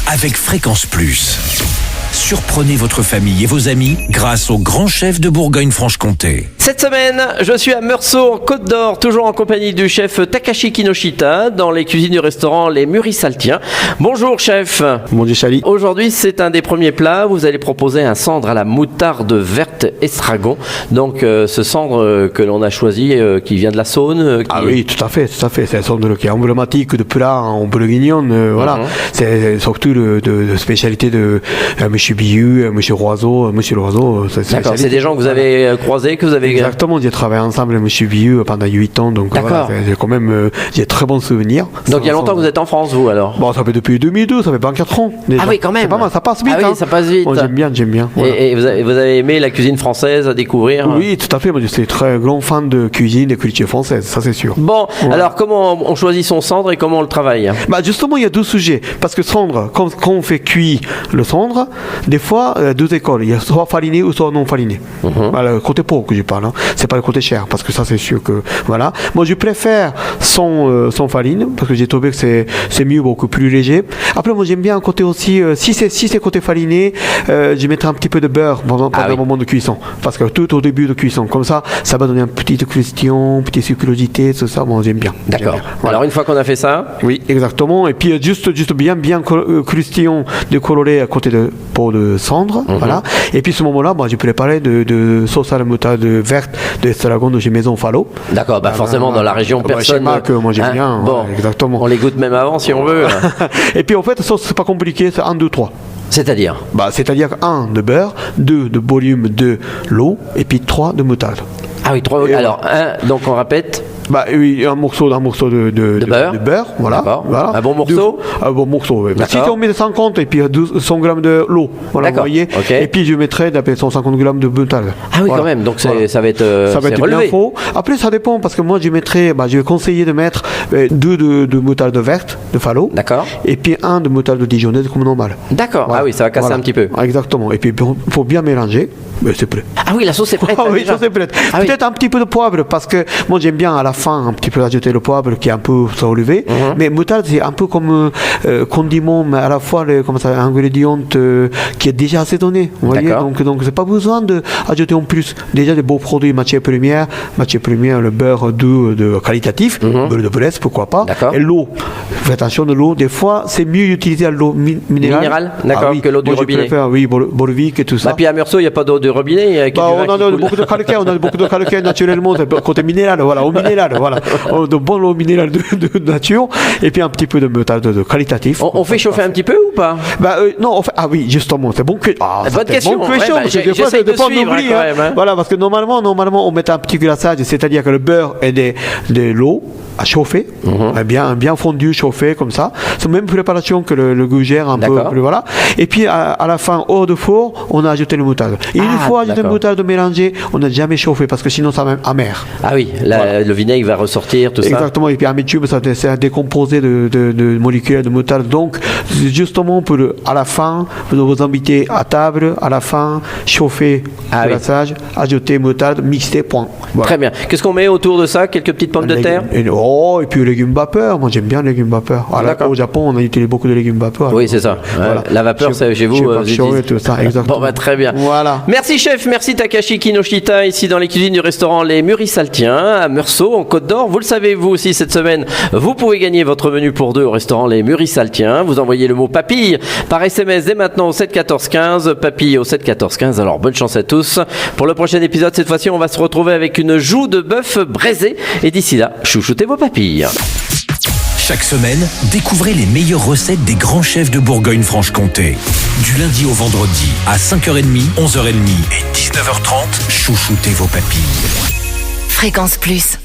avec Fréquence Plus. Surprenez votre famille et vos amis grâce au grand chef de Bourgogne-Franche-Comté. Cette semaine, je suis à Meursault, en Côte d'Or, toujours en compagnie du chef Takashi Kinoshita, dans les cuisines du restaurant Les Mûris-Saltiens. Bonjour chef. Bonjour Chali. Aujourd'hui, c'est un des premiers plats. Vous allez proposer un cendre à la moutarde verte estragon. Donc, ce cendre que l'on a choisi, qui vient de la Saône. Oui, tout à fait. C'est un cendre qui est emblématique de plat en bourguignon. Voilà. C'est surtout de spécialité de Monsieur Billu, Monsieur Roiseau, D'accord, c'est des gens que vous avez croisés, que vous avez... Exactement, j'ai travaillé ensemble avec Monsieur Billu pendant 8 ans, donc voilà, j'ai quand même j'ai très bons souvenirs. Donc il y a longtemps que vous êtes en France, vous, alors? Bon, ça fait depuis 2002, ça fait pas 4 ans déjà. Ah oui, quand même. C'est pas mal, ça passe vite. Ah oui, ça passe vite. Moi, j'aime bien. Voilà. Et vous avez aimé la cuisine française à découvrir? Oui, tout à fait, moi je suis très grand fan de cuisine et culture française, ça c'est sûr. Bon, alors comment on choisit son cendre et comment on le travaille? Justement, il y a deux sujets, parce que cendre, quand on fait cuire le cendre, des fois, deux écoles, il y a soit fariné ou soit non fariné. Voilà, le côté pauvre que je parle, c'est pas le côté cher, parce que ça c'est sûr que voilà. Moi je préfère sans farine, parce que j'ai trouvé que c'est mieux, beaucoup plus léger. Après moi j'aime bien un côté aussi, si c'est côté fariné, je mettrai un petit peu de beurre pendant le moment de cuisson, parce que tout au début de cuisson, comme ça va donner une petite croustillant, une petite sucrosité, tout ça, moi j'aime bien. D'accord. Voilà. Alors une fois qu'on a fait ça, oui, exactement, et puis juste bien croustillant, décoloré à côté de pot de cendre, voilà. Et puis à ce moment-là, moi j'ai préparé de sauce à la moutarde verte de Estragon de chez Maison Fallot. D'accord, forcément dans la région personne. Que moi j'aime bien. Bon, exactement. On les goûte même avant si on veut. Et puis en fait, ça c'est pas compliqué, c'est 1, 2, 3. C'est-à-dire? C'est-à-dire 1 de beurre, 2 de volume de l'eau, et puis 3 de moutarde. Ah oui, 3. Alors 1, donc on répète. Oui, un morceau de beurre, voilà. Un bon morceau. Un bon morceau, oui. Si on met 50 et puis 100 grammes de l'eau, voilà, vous voyez. Okay. Et puis je mettrai 150 grammes de moutarde. Ah oui, voilà. Quand même. Donc ça va être bien faux. Après, ça dépend parce que moi je vais conseiller de mettre 2 de moutarde verte de Fallot. D'accord. Et puis 1 de moutarde dijonnaise comme normal. D'accord. Voilà. Ah oui, ça va casser un petit peu. Exactement. Et puis il faut bien mélanger. C'est prêt. Ah oui, la sauce est prête. Oui, la sauce est prête. Peut-être un petit peu de poivre parce que moi j'aime bien à la fin un petit peu ajouter le poivre qui est un peu relevé. Mais moutarde c'est un peu comme condiment, mais à la fois un ingrédient qui est déjà assaisonné. Vous voyez, donc c'est pas besoin d'ajouter en plus. Déjà des beaux produits matières premières, le beurre doux de qualitatif, beurre de Bresse, pourquoi pas. Et l'eau. Faites attention de l'eau. Des fois c'est mieux d'utiliser l'eau minérale. D'accord, que l'eau du robinet. Je préfère, Borvic et tout ça. Puis à Meursault il n'y a pas d'eau de robinet. On a beaucoup de calcaire, naturellement, côté minéral, voilà, eau minérale, voilà, de bonne eau minérale de nature, et puis un petit peu de moutarde de qualitatif. On fait chauffer un petit peu ou pas? Non, oui, justement, c'est bon que. Bonne question. J'essaie de suivre quand même. Voilà, parce que normalement, on met un petit glaçage, c'est-à-dire que le beurre et de l'eau à chauffer, bien fondu, chauffé comme ça. C'est la même préparation que le gougère un peu, voilà. Et puis à la fin, hors de four, on a ajouté le moutarde. Et une fois ajouté le moutarde mélangé, on n'a jamais chauffé parce que sinon ça va être amer. Ah oui, le vinaigre va ressortir, tout ça. Exactement. Et puis améthybe, c'est un décomposé de molécules de moutarde. Donc justement pour à la fin, vous inviter à table, à la fin, chauffer le glaçage, ajouter moutarde, mixer, point. Voilà. Très bien. Qu'est-ce qu'on met autour de ça? Quelques petites pommes de terre? Et puis les légumes vapeur, moi j'aime bien les légumes vapeur. Au Japon, on a utilisé beaucoup de légumes vapeur. Oui, c'est ça. Voilà. La vapeur, c'est chez vous. Tout ça, exactement. Bon, très bien. Voilà. Merci chef, merci Takashi Kinoshita, ici dans les cuisines du restaurant Les Mûris-Saltiens à Meursault, en Côte d'Or. Vous le savez, vous aussi, cette semaine, vous pouvez gagner votre menu pour 2 au restaurant Les Mûris-Saltiens. Vous envoyez le mot papille par SMS dès maintenant au 7 14 15. Papille au 7 14 15. Alors, bonne chance à tous. Pour le prochain épisode, cette fois-ci, on va se retrouver avec une joue de bœuf braisée. Et d'ici là, chouchoutez vos papilles. Chaque semaine, découvrez les meilleures recettes des grands chefs de Bourgogne-Franche-Comté. Du lundi au vendredi, à 5h30, 11h30 et 19h30, chouchoutez vos papilles. Fréquence Plus.